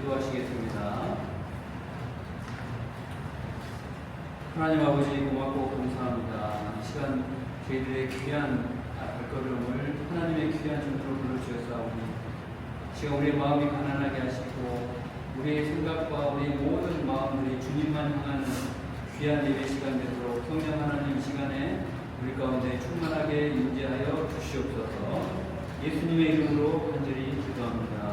기도하시겠습니다. 하나님 아버지 고맙고 감사합니다. 이 시간 저희들의 귀한 발걸음을 하나님의 귀한 존재로 불러주셨사오니 지금 우리의 마음이 가난하게 하시고 우리의 생각과 우리의 모든 마음들이 주님만 향하는 귀한 예배 시간 되도록 성령 하나님 이 시간에 우리 가운데 충만하게 임재하여 주시옵소서. 예수님의 이름으로 간절히 기도합니다.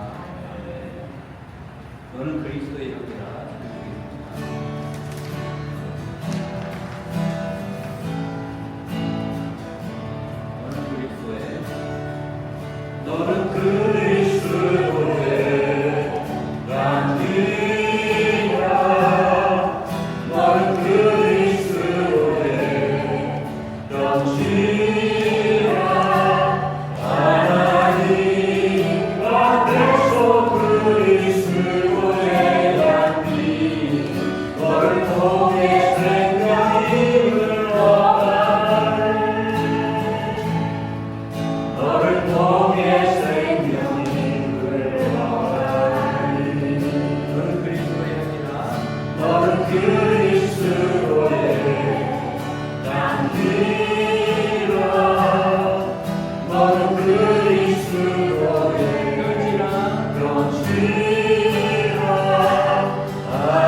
너는 그리스도의 형제라. 너는 그리스도의 남이라. 너는 그리스도의 영지라.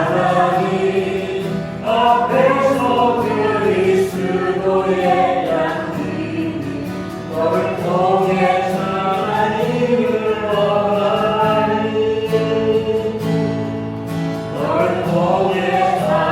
하나님 앞에서 그리스도의 양이 너를 통해 생명이 흘러가네. 너를 통해 하나님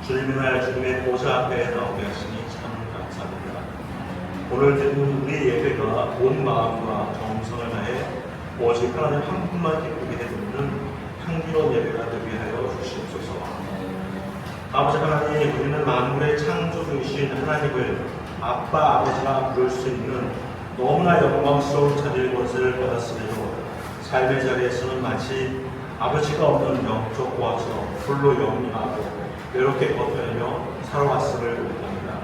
주님을 위하여 주님의 보좌 앞에 나오게 하시니 참 감사합니다. 오늘 드리는 우리 예배가 온 마음과 정성을 다해 오직 하나님 한 분만 기쁘게 해드리는 향기로운 예배가 되게 하여 주시옵소서. 아버지 하나님, 우리는 만물의 창조주이신 하나님을 아빠, 아버지라 부를 수 있는 너무나 영광스러운 자리의 것을 받았으므로 삶의 자리에서는 마치 아버지가 없는 영적 고아처럼 홀로 영리하고 외롭게 버텨내며 살아왔음을 고백합니다.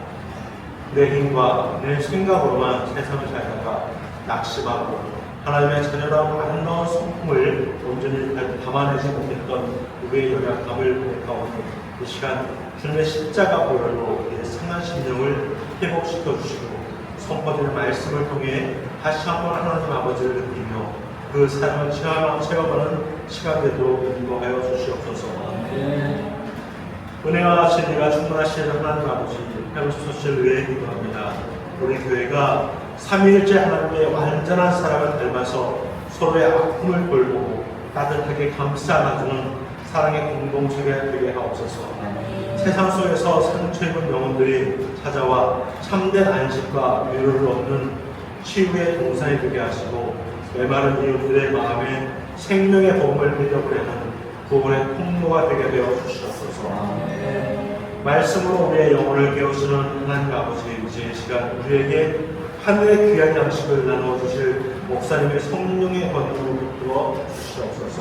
내 힘과 내 생각으로만 세상을 살다가 낙심하고 하나님의 자녀다운 아름다운 성품을 온전히 담아내지 못했던 우리의 연약함을 고백하오니 이 시간 주님의 십자가 보혈로 우리의 상한 심령을 회복시켜 주시고 선포되는 말씀을 통해 다시 한번 하나님 아버지를 느끼며 그 사랑을 체험하는 시간 되도록 인도하여 주시옵소서. 은혜와 진리가 충만하신 하나님 아버지, 해주소서를 위해 기도합니다. 우리 교회가 삼위일체 하나님의 완전한 사랑을 닮아서 서로의 아픔을 돌보고 따뜻하게 감싸 안아주는 사랑의 공동체가 되게 하옵소서. 세상 속에서 상처 입은 영혼들이 찾아와 참된 안식과 위로를 얻는 치유의 동산이 되게 하시고 메마른 이웃들의 마음에 생명의 복음을 흘려보내는 구원의 통로가 되게 되어 주시옵소서. 말씀으로 우리의 영혼을 깨우시는 하나님 아버지, 이제 시간 우리에게 하늘의 귀한 양식을 나누어 주실 목사님의 성령의 권능으로 붙들어 주시옵소서.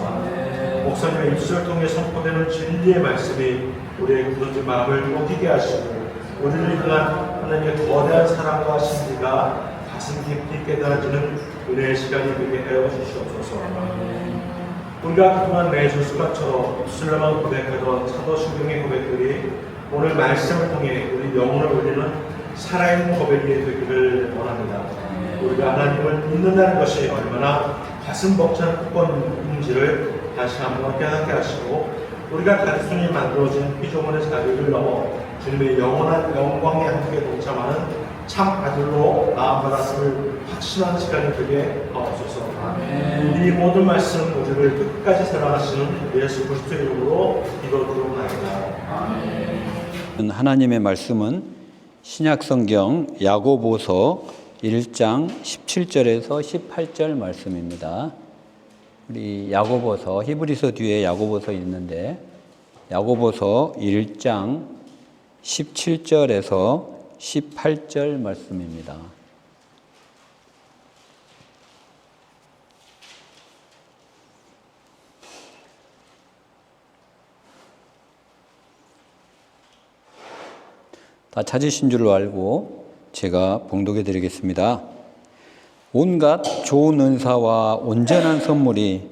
목사님의 입술을 통해 선포되는 진리의 말씀이 우리의 굳어진 마음을 녹이게 하시고 우리를 향한 하나님의 거대한 사랑과 신비가 가슴 깊이 깨달아지는 은혜의 시간이 되게 하여 주시옵소서. 우리가 그동안 매주 습관처럼 입술로만 고백하던 사도신경의 고백들이 오늘 말씀을 통해 우리 영혼을 울리는 살아있는 고백이 되기를 원합니다. 우리가 하나님을 믿는다는 것이 얼마나 가슴 벅찬 특권인지를 다시 한번 깨닫게 하시고 우리가 단순히 만들어진 피조물의 자리를 넘어 주님의 영원한 영광에 함께 동참하는 참 아들로 나아받았음을 확신하는 시간이 되게 하옵소서. 이 모든 말씀 우리를 끝까지 사랑하시는 예수 그리스도의 이름으로 기도드리옵나이다. 하나님의 말씀은 신약성경 야고보서 1장 17절에서 18절 말씀입니다. 우리 야고보서, 히브리서 뒤에 야고보서 있는데 야고보서 1장 17절에서 18절 말씀입니다. 다 찾으신 줄로 알고 제가 봉독해 드리겠습니다. 온갖 좋은 은사와 온전한 선물이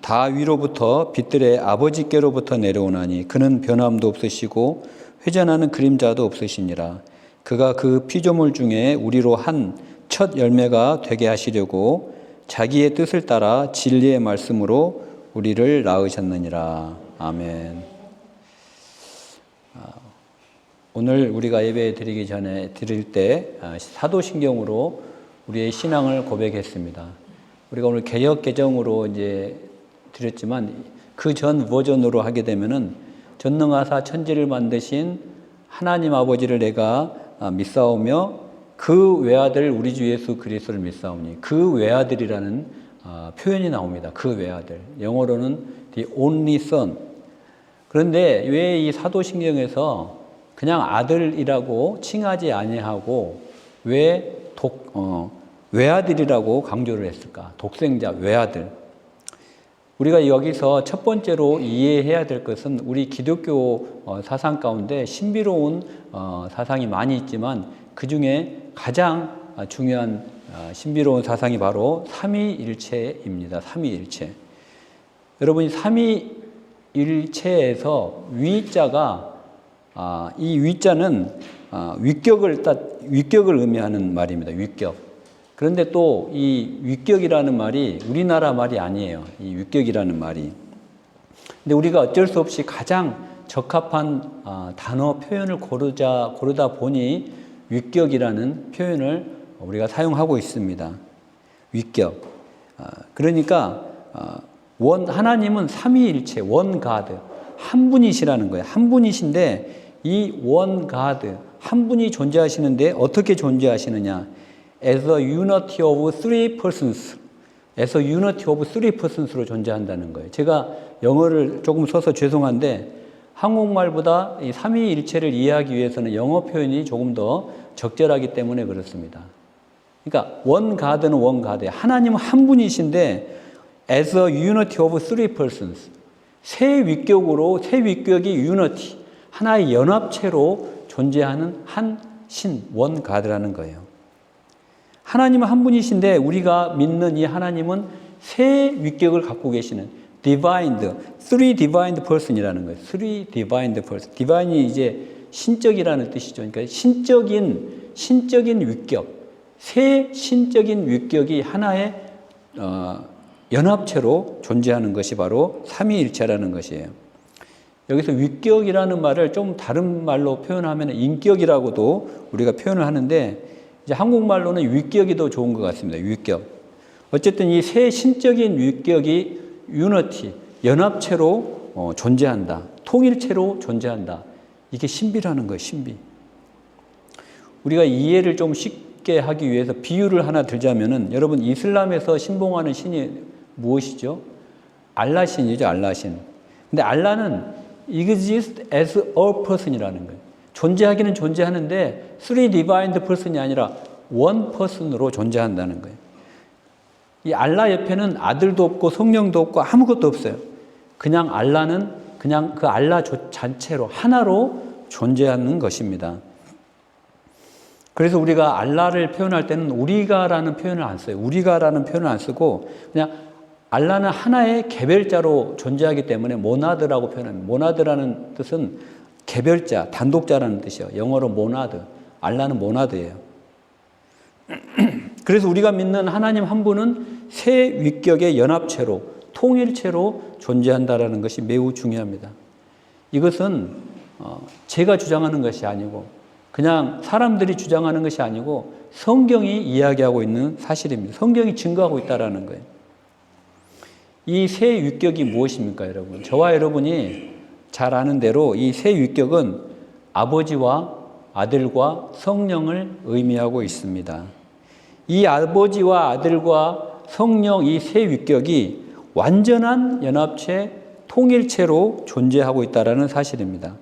다 위로부터 빛들의 아버지께로부터 내려오나니 그는 변함도 없으시고 회전하는 그림자도 없으시니라. 그가 그 피조물 중에 우리로 한 첫 열매가 되게 하시려고 자기의 뜻을 따라 진리의 말씀으로 우리를 낳으셨느니라. 아멘. 오늘 우리가 예배 드리기 전에 드릴 때 사도신경으로 우리의 신앙을 고백했습니다. 우리가 오늘 개역 개정으로 이제 드렸지만 그 전 버전으로 하게 되면은 전능하사 천지를 만드신 하나님 아버지를 내가 믿사오며 그 외아들 우리 주 예수 그리스도를 믿사오니 그 외아들이라는 표현이 나옵니다. 그 외아들. 영어로는 the only son. 그런데 왜 이 사도신경에서 그냥 아들이라고 칭하지 아니하고 왜 외아들이라고 강조를 했을까? 독생자, 외아들. 우리가 여기서 첫 번째로 이해해야 될 것은 우리 기독교 사상 가운데 신비로운 사상이 많이 있지만 그 중에 가장 중요한 신비로운 사상이 바로 삼위일체입니다. 삼위일체. 여러분이 삼위일체에서 위자가 이 위자는 위격을 의미하는 말입니다. 위격. 그런데 또 이 위격이라는 말이 우리나라 말이 아니에요. 이 위격이라는 말이. 근데 우리가 어쩔 수 없이 가장 적합한 단어 표현을 고르다 보니 위격이라는 표현을 우리가 사용하고 있습니다. 위격. 그러니까 하나님은 삼위일체, 원가드, 한 분이시라는 거예요. 한 분이신데 이 원 가드, 한 분이 존재하시는데 어떻게 존재하시느냐? As a unity of three persons. As a unity of three persons로 존재한다는 거예요. 제가 영어를 조금 써서 죄송한데 한국말보다 이 삼위일체를 이해하기 위해서는 영어 표현이 조금 더 적절하기 때문에 그렇습니다. 그러니까 원 가드는 원 가드예요. 하나님은 한 분이신데 as a unity of three persons. 세 위격으로, 세 위격이 unity, 하나의 연합체로 존재하는 한 신, 원 가드라는 거예요. 하나님은 한 분이신데 우리가 믿는 이 하나님은 세 위격을 갖고 계시는 divined, three divined person이라는 거예요. three divined person. divine이 이제 신적이라는 뜻이죠. 그러니까 신적인 위격, 세 신적인 위격이 하나의 연합체로 존재하는 것이 바로 삼위일체라는 것이에요. 여기서 위격이라는 말을 좀 다른 말로 표현하면 인격이라고도 우리가 표현을 하는데 이제 한국말로는 위격이 더 좋은 것 같습니다. 위격. 어쨌든 이 세 신적인 위격이 유니티, 연합체로 존재한다. 통일체로 존재한다. 이게 신비라는 거예요. 신비. 우리가 이해를 좀 쉽게 하기 위해서 비유를 하나 들자면은 여러분 이슬람에서 신봉하는 신이 무엇이죠? 알라 신이죠. 알라 신. 근데 알라는 exist as a person이라는 거예요. 존재하기는 존재하는데 three divined person이 아니라 one person으로 존재한다는 거예요. 이 알라 옆에는 아들도 없고 성령도 없고 아무것도 없어요. 그냥 알라는 그냥 그 알라 자체로 하나로 존재하는 것입니다. 그래서 우리가 알라를 표현할 때는 우리가라는 표현을 안 써요. 우리가라는 표현을 안 쓰고 그냥 알라는 하나의 개별자로 존재하기 때문에 모나드라고 표현합니다. 모나드라는 뜻은 개별자, 단독자라는 뜻이에요. 영어로 모나드. 알라는 모나드예요. 그래서 우리가 믿는 하나님 한 분은 세 위격의 연합체로, 통일체로 존재한다는 것이 매우 중요합니다. 이것은 제가 주장하는 것이 아니고 그냥 사람들이 주장하는 것이 아니고 성경이 이야기하고 있는 사실입니다. 성경이 증거하고 있다는 거예요. 이 세 위격이 무엇입니까, 여러분? 저와 여러분이 잘 아는 대로 이 세 위격은 아버지와 아들과 성령을 의미하고 있습니다. 이 아버지와 아들과 성령 이 세 위격이 완전한 연합체, 통일체로 존재하고 있다는 사실입니다.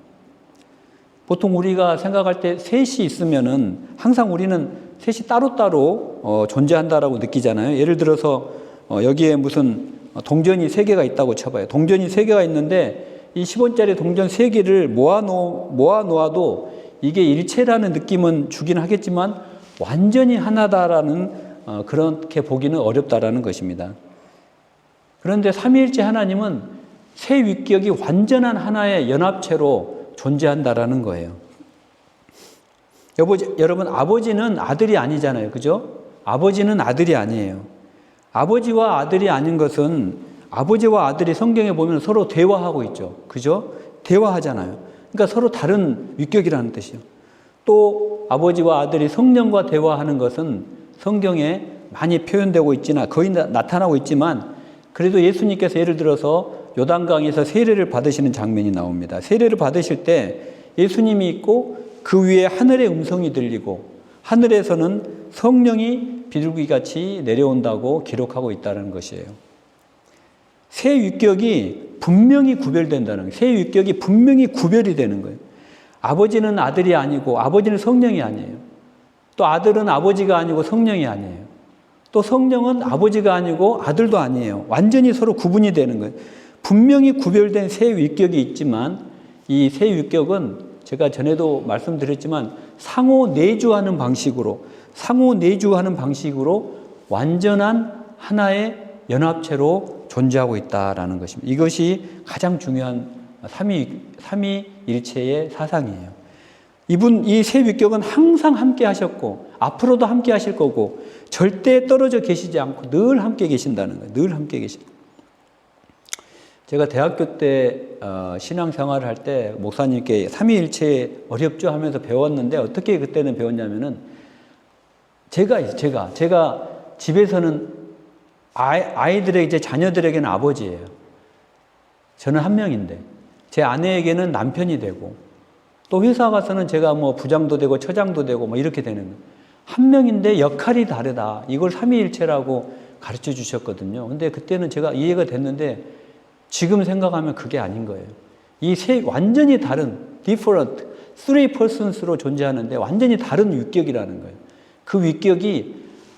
보통 우리가 생각할 때 셋이 있으면은 항상 우리는 셋이 따로따로 존재한다라고 느끼잖아요. 예를 들어서 여기에 무슨 동전이 3개가 있다고 쳐봐요. 동전이 3개가 있는데 이 10원짜리 동전 3개를 모아 놓아도 이게 일체라는 느낌은 주긴 하겠지만 완전히 하나다라는 그렇게 보기는 어렵다라는 것입니다. 그런데 삼위일체 하나님은 세 위격이 완전한 하나의 연합체로 존재한다라는 거예요. 여러분 아버지는 아들이 아니잖아요. 그죠? 아버지는 아들이 아니에요. 아버지와 아들이 아닌 것은 아버지와 아들이 성경에 보면 서로 대화하고 있죠. 그죠? 대화하잖아요. 그러니까 서로 다른 위격이라는 뜻이에요. 또 아버지와 아들이 성령과 대화하는 것은 성경에 많이 표현되고 있지나 거의 나타나고 있지만 그래도 예수님께서 예를 들어서 요단강에서 세례를 받으시는 장면이 나옵니다. 세례를 받으실 때 예수님이 있고 그 위에 하늘의 음성이 들리고 하늘에서는 성령이 비둘기같이 내려온다고 기록하고 있다는 것이에요. 세 위격이 분명히 구별된다는 거예요. 세 위격이 분명히 구별이 되는 거예요. 아버지는 아들이 아니고 아버지는 성령이 아니에요. 또 아들은 아버지가 아니고 성령이 아니에요. 또 성령은 아버지가 아니고 아들도 아니에요. 완전히 서로 구분이 되는 거예요. 분명히 구별된 세 위격이 있지만 이 세 위격은 제가 전에도 말씀드렸지만 상호 내주하는 방식으로 완전한 하나의 연합체로 존재하고 있다라는 것입니다. 이것이 가장 중요한 삼위일체의 사상이에요. 이 세 위격은 항상 함께 하셨고 앞으로도 함께 하실 거고 절대 떨어져 계시지 않고 늘 함께 계신다는 거예요. 늘 함께 계신다. 제가 대학교 때 신앙생활을 할 때 목사님께 삼위일체 어렵죠 하면서 배웠는데 어떻게 그때는 배웠냐면은 제가 집에서는 아이들에게 제 자녀들에게는 아버지예요. 저는 한 명인데 제 아내에게는 남편이 되고 또 회사 가서는 제가 뭐 부장도 되고 처장도 되고 뭐 이렇게 되는 거예요. 한 명인데 역할이 다르다. 이걸 삼위일체라고 가르쳐 주셨거든요. 근데 그때는 제가 이해가 됐는데 지금 생각하면 그게 아닌 거예요. 이 완전히 다른 different three persons로 존재하는데 완전히 다른 위격이라는 거예요. 그 위격이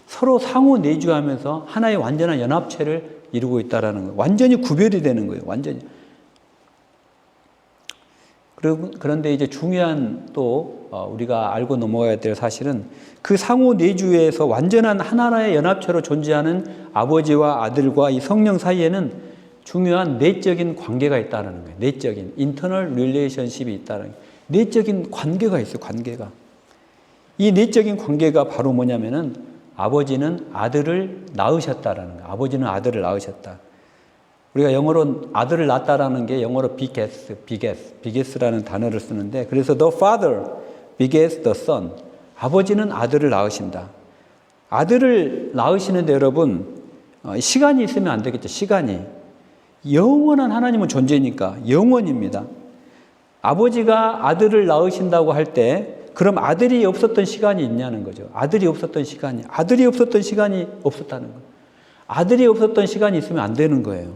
서로 상호 내주하면서 하나의 완전한 연합체를 이루고 있다라는 거예요. 완전히 구별이 되는 거예요. 완전히. 그런데 이제 중요한 또 우리가 알고 넘어가야 될 사실은 그 상호 내주에서 완전한 하나의 연합체로 존재하는 아버지와 아들과 이 성령 사이에는 중요한 내적인 관계가 있다는 거예요. 내적인 internal relationship이 있다는 거예요. 내적인 관계가 있어요. 관계가. 이 내적인 관계가 바로 뭐냐면은 아버지는 아들을 낳으셨다라는 거예요. 아버지는 아들을 낳으셨다. 우리가 영어로 아들을 낳았다라는 게 영어로 beget라는 단어를 쓰는데 그래서 the father begets the son. 아버지는 아들을 낳으신다. 아들을 낳으시는데 여러분 시간이 있으면 안 되겠죠. 시간이. 영원한 하나님은 존재니까 영원입니다. 아버지가 아들을 낳으신다고 할 때 그럼 아들이 없었던 시간이 있냐는 거죠. 아들이 없었던 시간이 없었다는 거예요. 아들이 없었던 시간이 있으면 안 되는 거예요.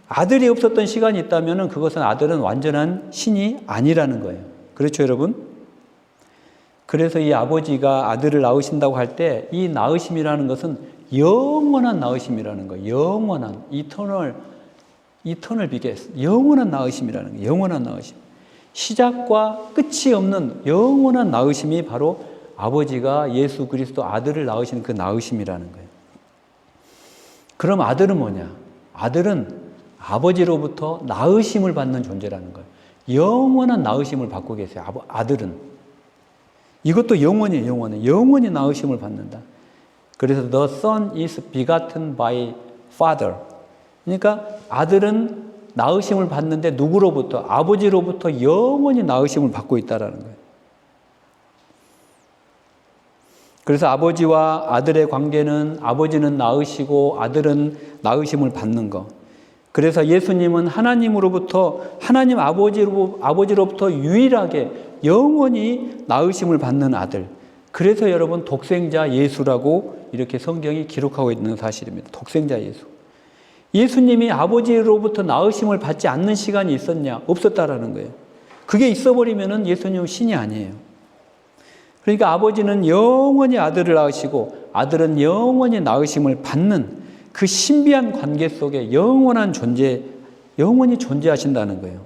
아들이 없었던 시간이 있다면 그것은 아들은 완전한 신이 아니라는 거예요. 그렇죠, 여러분? 그래서 이 아버지가 아들을 낳으신다고 할 때 이 낳으심이라는 것은 영원한 낳으심이라는 거예요. 영원한 eternal beget, 영원한 낳으심이라는 거예요. 영원한 낳으심. 시작과 끝이 없는 영원한 낳으심이 바로 아버지가 예수 그리스도 아들을 낳으신 그 낳으심이라는 거예요. 그럼 아들은 뭐냐? 아들은 아버지로부터 낳으심을 받는 존재라는 거예요. 영원한 낳으심을 받고 계세요. 아들은. 이것도 영원이에요. 영원히 낳으심을 받는다. 그래서 the son is begotten by father. 그러니까 아들은 낳으심을 받는데 누구로부터? 아버지로부터 영원히 낳으심을 받고 있다라는 거예요. 그래서 아버지와 아들의 관계는 아버지는 낳으시고 아들은 낳으심을 받는 거. 그래서 예수님은 하나님으로부터 하나님 아버지로부터 유일하게 영원히 낳으심을 받는 아들. 그래서 여러분 독생자 예수라고 이렇게 성경이 기록하고 있는 사실입니다. 독생자 예수. 예수님이 아버지로부터 낳으심을 받지 않는 시간이 있었냐? 없었다라는 거예요. 그게 있어버리면 예수님은 신이 아니에요. 그러니까 아버지는 영원히 아들을 낳으시고 아들은 영원히 낳으심을 받는 그 신비한 관계 속에 영원한 존재, 영원히 존재하신다는 거예요.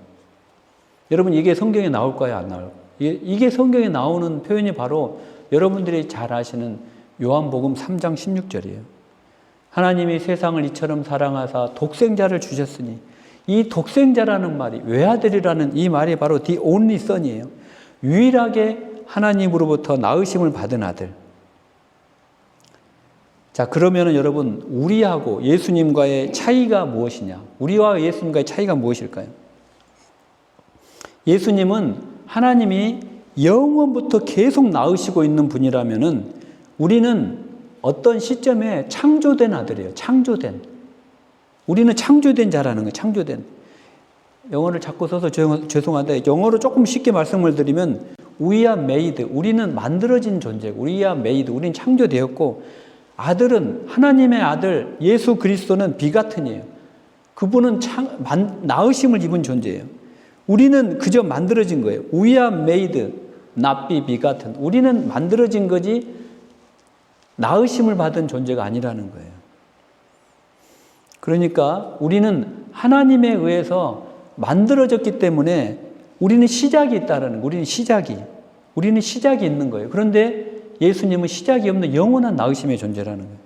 여러분 이게 성경에 나올까요? 안 나올까요? 이게 성경에 나오는 표현이 바로 여러분들이 잘 아시는 요한복음 3장 16절이에요. 하나님이 세상을 이처럼 사랑하사 독생자를 주셨으니 이 독생자라는 말이 외아들이라는 이 말이 바로 the only son이에요. 유일하게 하나님으로부터 낳으심을 받은 아들. 자, 그러면은 여러분 우리하고 예수님과의 차이가 무엇이냐? 우리와 예수님과의 차이가 무엇일까요? 예수님은 하나님이 영원부터 계속 낳으시고 있는 분이라면은 우리는 어떤 시점에 창조된 아들이에요. 창조된. 우리는 창조된 자라는 거예요. 창조된. 영어를 자꾸 써서 죄송한데 영어로 조금 쉽게 말씀을 드리면 We are made. 우리는 만들어진 존재고 We are made. 우리는 창조되었고 아들은 하나님의 아들 예수 그리스도는 비가튼이에요. 그분은 낳으심을 입은 존재예요. 우리는 그저 만들어진 거예요. We are made, not be begotten. 우리는 만들어진 거지 낳으심을 받은 존재가 아니라는 거예요. 그러니까 우리는 하나님에 의해서 만들어졌기 때문에 우리는 시작이 있다라는 거예요. 우리는 시작이 있는 거예요. 그런데 예수님은 시작이 없는 영원한 낳으심의 존재라는 거예요.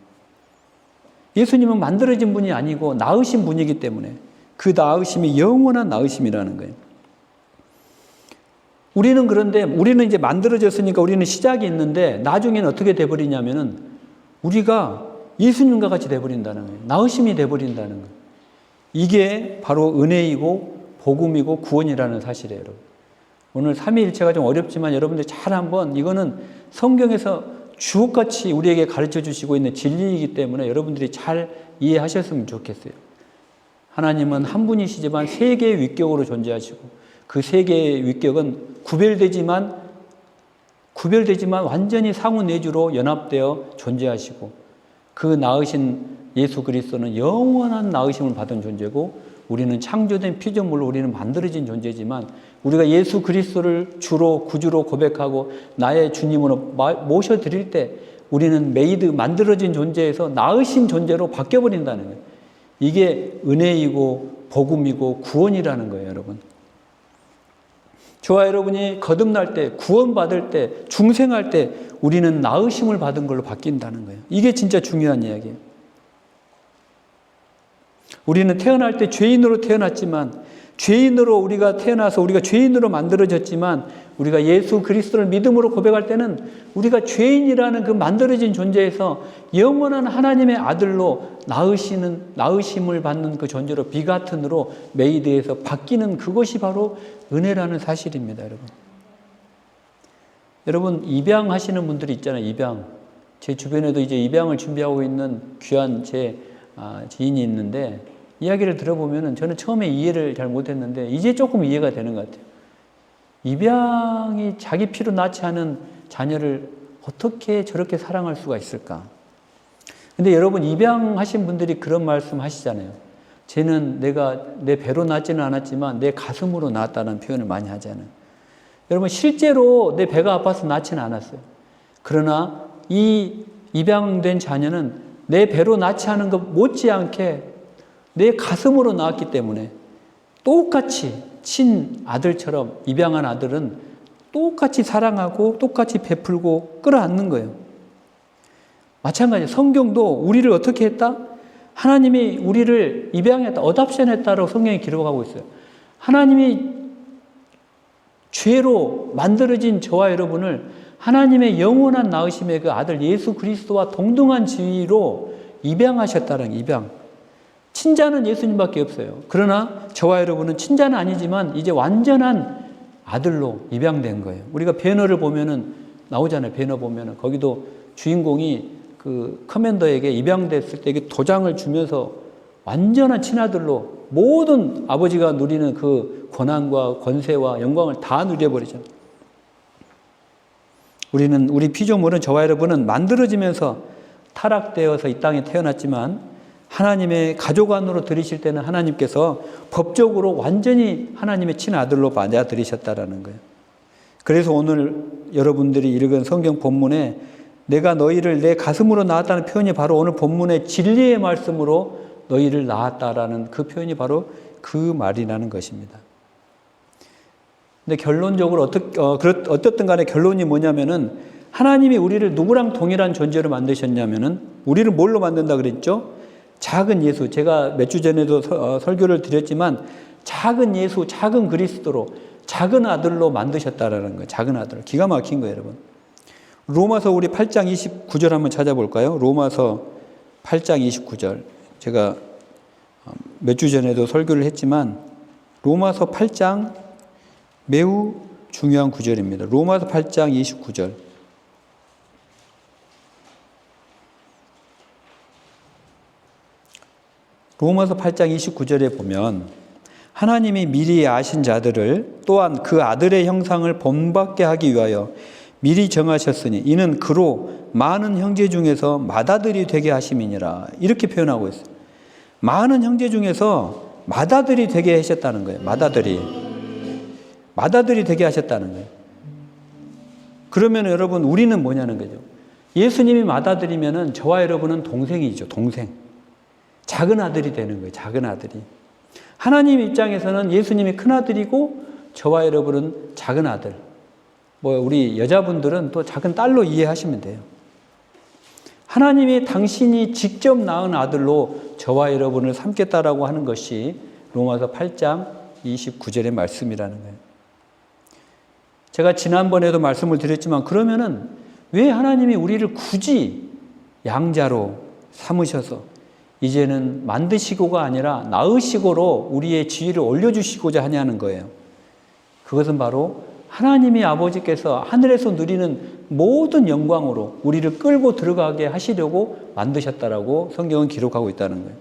예수님은 만들어진 분이 아니고 낳으신 분이기 때문에 그 낳으심이 영원한 낳으심이라는 거예요. 우리는 이제 만들어졌으니까 우리는 시작이 있는데 나중에는 어떻게 돼버리냐면은 우리가 예수님과 같이 돼버린다는 거예요. 낳으심이 돼버린다는 거예요. 이게 바로 은혜이고 복음이고 구원이라는 사실이에요, 여러분. 오늘 삼위일체가 좀 어렵지만 여러분들 잘 한번 이거는 성경에서 주옥같이 우리에게 가르쳐 주시고 있는 진리이기 때문에 여러분들이 잘 이해하셨으면 좋겠어요. 하나님은 한 분이시지만 세 개의 위격으로 존재하시고 그 세 개의 위격은 구별되지만 완전히 상호내주로 연합되어 존재하시고 그 낳으신 예수 그리스도는 영원한 낳으심을 받은 존재고 우리는 창조된 피조물로 우리는 만들어진 존재지만 우리가 예수 그리스도를 주로 구주로 고백하고 나의 주님으로 모셔드릴 때 우리는 만들어진 존재에서 낳으신 존재로 바뀌어버린다는 거예요. 이게 은혜이고 복음이고 구원이라는 거예요, 여러분. 저와 여러분이 거듭날 때, 구원받을 때, 중생할 때 우리는 낳으심을 받은 걸로 바뀐다는 거예요. 이게 진짜 중요한 이야기예요. 우리는 태어날 때 죄인으로 태어났지만 죄인으로 우리가 태어나서 우리가 죄인으로 만들어졌지만 우리가 예수 그리스도를 믿음으로 고백할 때는 우리가 죄인이라는 그 만들어진 존재에서 영원한 하나님의 아들로 낳으심을 받는 그 존재로 비가튼으로 메이드에서 바뀌는 그것이 바로 은혜라는 사실입니다, 여러분. 여러분, 입양하시는 분들이 있잖아요, 입양. 제 주변에도 이제 입양을 준비하고 있는 귀한 제 지인이 있는데 이야기를 들어보면은 저는 처음에 이해를 잘 못했는데 이제 조금 이해가 되는 것 같아요. 입양이 자기 피로 낳지 않은 자녀를 어떻게 저렇게 사랑할 수가 있을까? 근데 여러분, 입양하신 분들이 그런 말씀 하시잖아요. 쟤는 내가 내 배로 낳지는 않았지만 내 가슴으로 낳았다는 표현을 많이 하잖아요. 여러분, 실제로 내 배가 아파서 낳지는 않았어요. 그러나 이 입양된 자녀는 내 배로 낳지 않은 것 못지않게 내 가슴으로 낳았기 때문에 똑같이 친아들처럼 입양한 아들은 똑같이 사랑하고 똑같이 베풀고 끌어안는 거예요. 마찬가지로 성경도 우리를 어떻게 했다? 하나님이 우리를 입양했다, 어답션했다라고 성경이 기록하고 있어요. 하나님이 죄로 만들어진 저와 여러분을 하나님의 영원한 낳으심의 그 아들 예수 그리스도와 동등한 지위로 입양하셨다는 입양. 친자는 예수님밖에 없어요. 그러나 저와 여러분은 친자는 아니지만 이제 완전한 아들로 입양된 거예요. 우리가 배너를 보면은 나오잖아요. 배너 보면은 거기도 주인공이 그 커맨더에게 입양됐을 때 도장을 주면서 완전한 친아들로 모든 아버지가 누리는 그 권한과 권세와 영광을 다 누려버리잖아요. 우리 피조물은 저와 여러분은 만들어지면서 타락되어서 이 땅에 태어났지만 하나님의 가족 안으로 들이실 때는 하나님께서 법적으로 완전히 하나님의 친아들로 맞아들이셨다라는 거예요. 그래서 오늘 여러분들이 읽은 성경 본문에 내가 너희를 내 가슴으로 낳았다는 표현이 바로 오늘 본문의 진리의 말씀으로 너희를 낳았다라는 그 표현이 바로 그 말이라는 것입니다. 근데 결론적으로 어떻든 간에 결론이 뭐냐면은 하나님이 우리를 누구랑 동일한 존재로 만드셨냐면은 우리를 뭘로 만든다 그랬죠? 작은 예수, 제가 몇 주 전에도 설교를 드렸지만 작은 예수, 작은 그리스도로 작은 아들로 만드셨다라는 거예요. 작은 아들. 기가 막힌 거예요, 여러분. 로마서 우리 8장 29절 한번 찾아볼까요? 로마서 8장 29절. 제가 몇 주 전에도 설교를 했지만 로마서 8장 매우 중요한 구절입니다. 로마서 8장 29절. 로마서 8장 29절에 보면 하나님이 미리 아신 자들을 또한 그 아들의 형상을 본받게 하기 위하여 미리 정하셨으니 이는 그로 많은 형제 중에서 맏아들이 되게 하심이니라. 이렇게 표현하고 있어요. 많은 형제 중에서 맏아들이 되게 하셨다는 거예요. 맏아들이 되게 하셨다는 거예요. 그러면 여러분 우리는 뭐냐는 거죠. 예수님이 맏아들이면은 저와 여러분은 동생이죠. 동생. 작은 아들이 되는 거예요. 작은 아들이. 하나님 입장에서는 예수님이 큰 아들이고 저와 여러분은 작은 아들. 우리 여자분들은 또 작은 딸로 이해하시면 돼요. 하나님이 당신이 직접 낳은 아들로 저와 여러분을 삼겠다라고 하는 것이 로마서 8장 29절의 말씀이라는 거예요. 제가 지난번에도 말씀을 드렸지만 그러면은 왜 하나님이 우리를 굳이 양자로 삼으셔서 이제는 만드시고가 아니라 낳으시고로 우리의 지위를 올려주시고자 하냐는 거예요. 그것은 바로 하나님이 아버지께서 하늘에서 누리는 모든 영광으로 우리를 끌고 들어가게 하시려고 만드셨다라고 성경은 기록하고 있다는 거예요.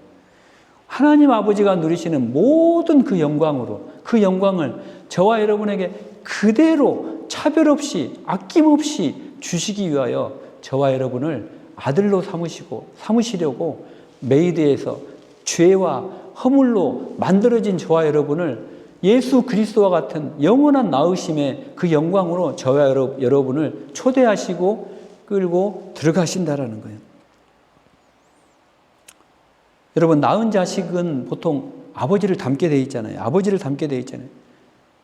하나님 아버지가 누리시는 모든 그 영광으로 그 영광을 저와 여러분에게 그대로 차별 없이 아낌없이 주시기 위하여 저와 여러분을 아들로 삼으시려고 메이드에서 죄와 허물로 만들어진 저와 여러분을 예수 그리스도와 같은 영원한 나으심의 그 영광으로 저와 여러분을 초대하시고 끌고 들어가신다라는 거예요. 여러분, 낳은 자식은 보통 아버지를 닮게 돼 있잖아요. 아버지를 닮게 돼 있잖아요.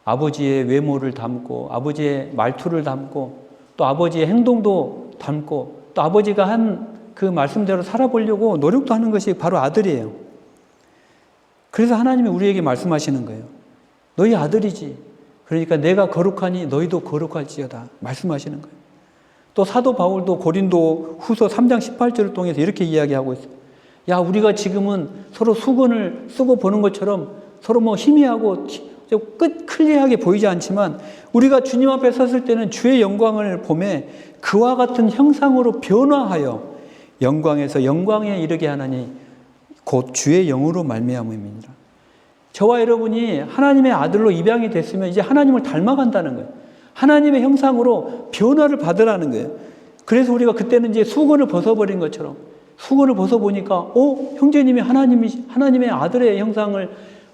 아버지의 외모를 닮고, 아버지의 말투를 닮고, 또 아버지의 행동도 닮고, 또 아버지가 한 그 말씀대로 살아보려고 노력도 하는 것이 바로 아들이에요. 그래서 하나님이 우리에게 말씀하시는 거예요. 너희 아들이지. 그러니까 내가 거룩하니 너희도 거룩할지어다. 말씀하시는 거예요. 또 사도 바울도 고린도 후서 3장 18절을 통해서 이렇게 이야기하고 있어요. 야, 우리가 지금은 서로 수건을 쓰고 보는 것처럼 서로 뭐 희미하고 클리어하게 보이지 않지만 우리가 주님 앞에 섰을 때는 주의 영광을 보매 그와 같은 형상으로 변화하여 영광에서 영광에 이르게 하나니 곧 주의 영으로 말미암음이니라. 저와 여러분이 하나님의 아들로 입양이 됐으면 이제 하나님을 닮아간다는 거예요. 하나님의 형상으로 변화를 받으라는 거예요. 그래서 우리가 그때는 이제 수건을 벗어버린 것처럼 수건을 벗어보니까 형제님이 하나님의 아들의 형상을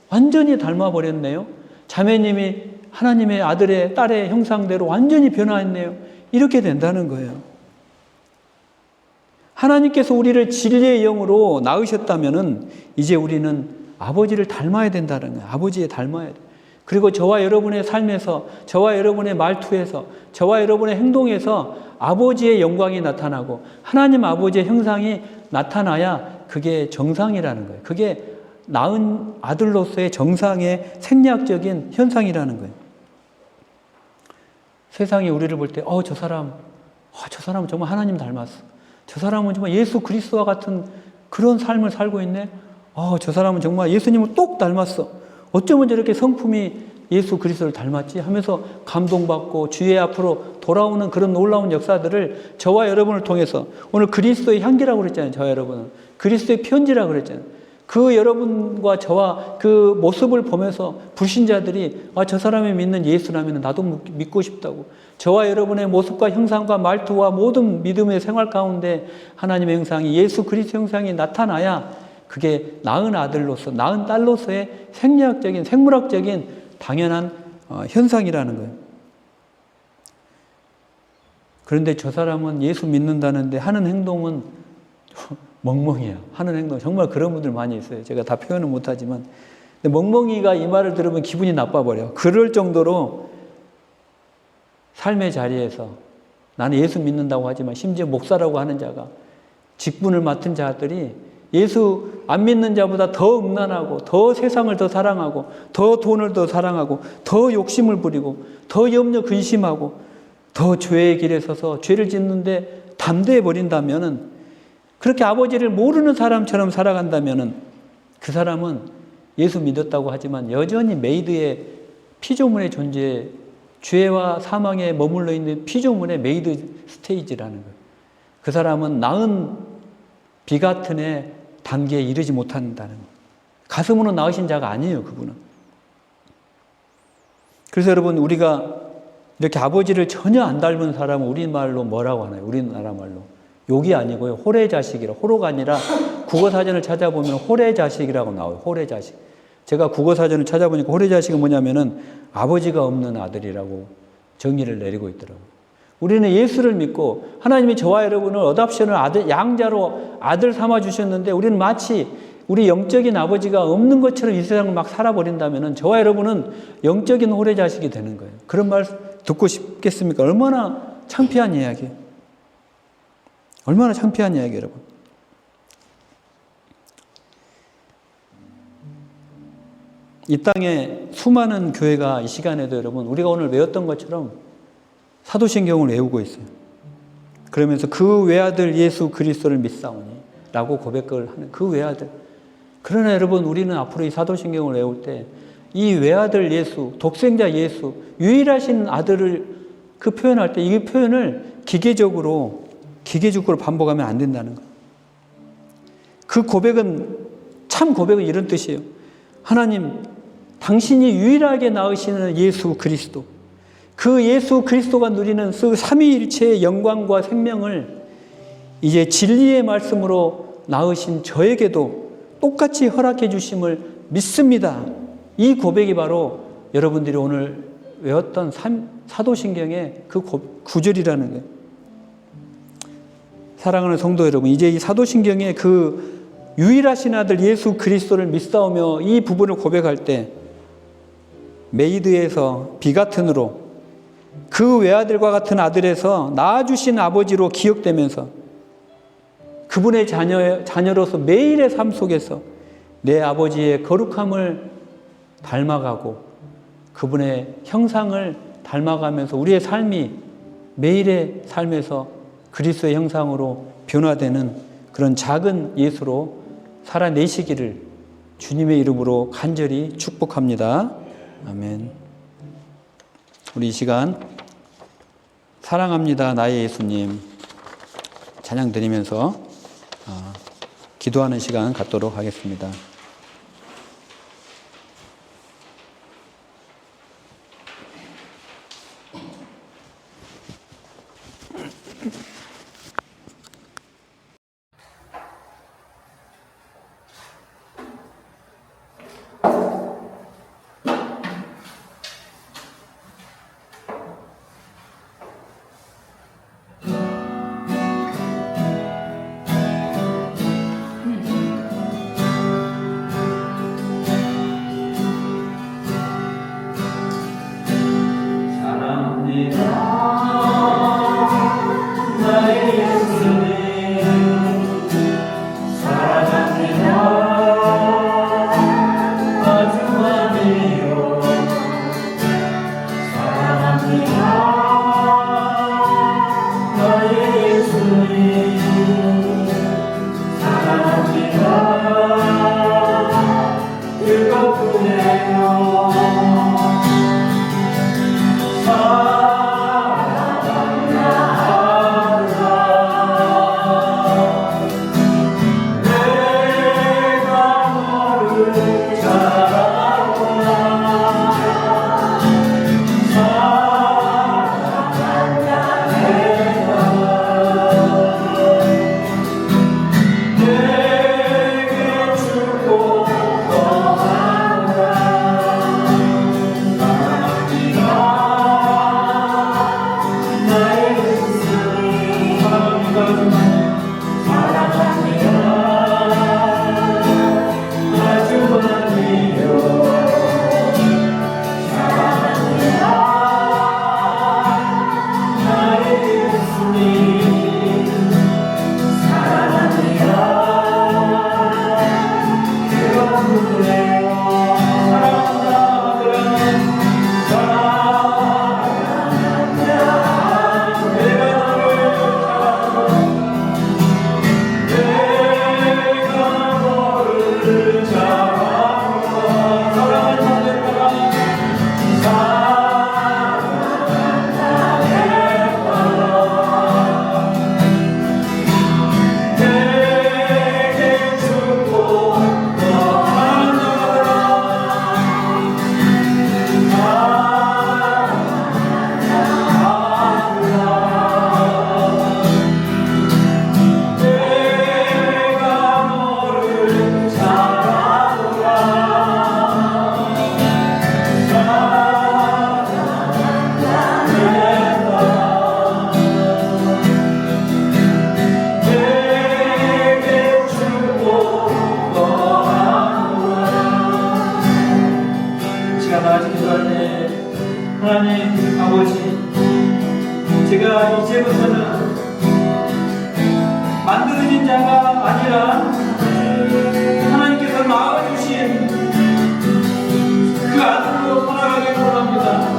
완전히 닮아버렸네요. 자매님이 하나님의 아들의 딸의 형상대로 완전히 변화했네요. 이렇게 된다는 거예요. 하나님께서 우리를 진리의 영으로 낳으셨다면은 이제 우리는 아버지를 닮아야 된다는 거예요. 아버지에 닮아야 돼요. 그리고 저와 여러분의 삶에서, 저와 여러분의 말투에서, 저와 여러분의 행동에서 아버지의 영광이 나타나고 하나님 아버지의 형상이 나타나야 그게 정상이라는 거예요. 그게 낳은 아들로서의 정상의 생리학적인 현상이라는 거예요. 세상이 우리를 볼 때, 저 사람은 정말 하나님 닮았어. 저 사람은 정말 예수 그리스도와 같은 그런 삶을 살고 있네. 저 사람은 정말 예수님을 똑 닮았어. 어쩌면 저렇게 성품이 예수 그리스도를 닮았지 하면서 감동받고 주의 앞으로 돌아오는 그런 놀라운 역사들을 저와 여러분을 통해서 오늘 그리스도의 향기라고 그랬잖아요. 저와 여러분은. 그리스도의 편지라고 그랬잖아요. 그 여러분과 저와 그 모습을 보면서 불신자들이 저 사람이 믿는 예수라면 나도 믿고 싶다고. 저와 여러분의 모습과 형상과 말투와 모든 믿음의 생활 가운데 하나님의 형상이 예수 그리스도 형상이 나타나야 그게 낳은 아들로서 낳은 딸로서의 생리학적인 생물학적인 당연한 현상이라는 거예요. 그런데 저 사람은 예수 믿는다는데 하는 행동은 멍멍이야. 하는 행동 정말 그런 분들 많이 있어요. 제가 다 표현은 못하지만 근데 멍멍이가 이 말을 들으면 기분이 나빠버려. 그럴 정도로 삶의 자리에서 나는 예수 믿는다고 하지만 심지어 목사라고 하는 자가 직분을 맡은 자들이 예수 안 믿는 자보다 더 음란하고 더 세상을 더 사랑하고 더 돈을 더 사랑하고 더 욕심을 부리고 더 염려 근심하고 더 죄의 길에 서서 죄를 짓는데 담대해 버린다면은 그렇게 아버지를 모르는 사람처럼 살아간다면은 그 사람은 예수 믿었다고 하지만 여전히 메이드의 피조물의 존재에 죄와 사망에 머물러 있는 피조물의 메이드 스테이지라는 거예요. 그 사람은 낳은 비같은의 단계에 이르지 못한다는 거예요. 가슴으로 낳으신 자가 아니에요, 그분은. 그래서 여러분, 우리가 이렇게 아버지를 전혀 안 닮은 사람은 우리말로 뭐라고 하나요? 우리나라 말로. 욕이 아니고요. 호래자식이라. 호로가 아니라 국어사전을 찾아보면 호래자식이라고 나와요. 호래자식. 제가 국어사전을 찾아보니까 호래자식은 뭐냐면은 아버지가 없는 아들이라고 정의를 내리고 있더라고요. 우리는 예수를 믿고 하나님이 저와 여러분을 어답션을 양자로 아들 삼아 주셨는데 우리는 마치 우리 영적인 아버지가 없는 것처럼 이 세상을 막 살아버린다면은 저와 여러분은 영적인 호래자식이 되는 거예요. 그런 말 듣고 싶겠습니까? 얼마나 창피한 이야기예요. 얼마나 창피한 이야기예요, 여러분. 이 땅에 수많은 교회가 이 시간에도 여러분 우리가 오늘 외웠던 것처럼 사도신경을 외우고 있어요. 그러면서 그 외아들 예수 그리스도를 믿사오니 라고 고백을 하는 그 외아들. 그러나 여러분 우리는 앞으로 이 사도신경을 외울 때 이 외아들 예수, 독생자 예수, 유일하신 아들을 그 표현할 때 이 표현을 기계적으로 반복하면 안 된다는 거예요. 그 고백은 참 고백은 이런 뜻이에요. 하나님, 당신이 유일하게 낳으시는 예수 그리스도, 그 예수 그리스도가 누리는 그 삼위일체의 영광과 생명을 이제 진리의 말씀으로 낳으신 저에게도 똑같이 허락해 주심을 믿습니다. 이 고백이 바로 여러분들이 오늘 외웠던 사도신경의 그 구절이라는 거예요. 사랑하는 성도 여러분, 이제 이 사도신경의 그 유일하신 아들 예수 그리스도를 믿사오며 이 부분을 고백할 때 메이드에서 비같은으로 그 외아들과 같은 아들에서 낳아주신 아버지로 기억되면서 그분의 자녀로서 매일의 삶 속에서 내 아버지의 거룩함을 닮아가고 그분의 형상을 닮아가면서 우리의 삶이 매일의 삶에서 그리스도의 형상으로 변화되는 그런 작은 예수로 살아내시기를 주님의 이름으로 간절히 축복합니다. 아멘. 우리 이 시간 사랑합니다 나의 예수님 찬양 드리면서 기도하는 시간 갖도록 하겠습니다. 하나님 아버지, 제가 이제부터는 만들어진 자가 아니라 하나님께서 낳아주신 그 아들로 살아가기를 원합니다.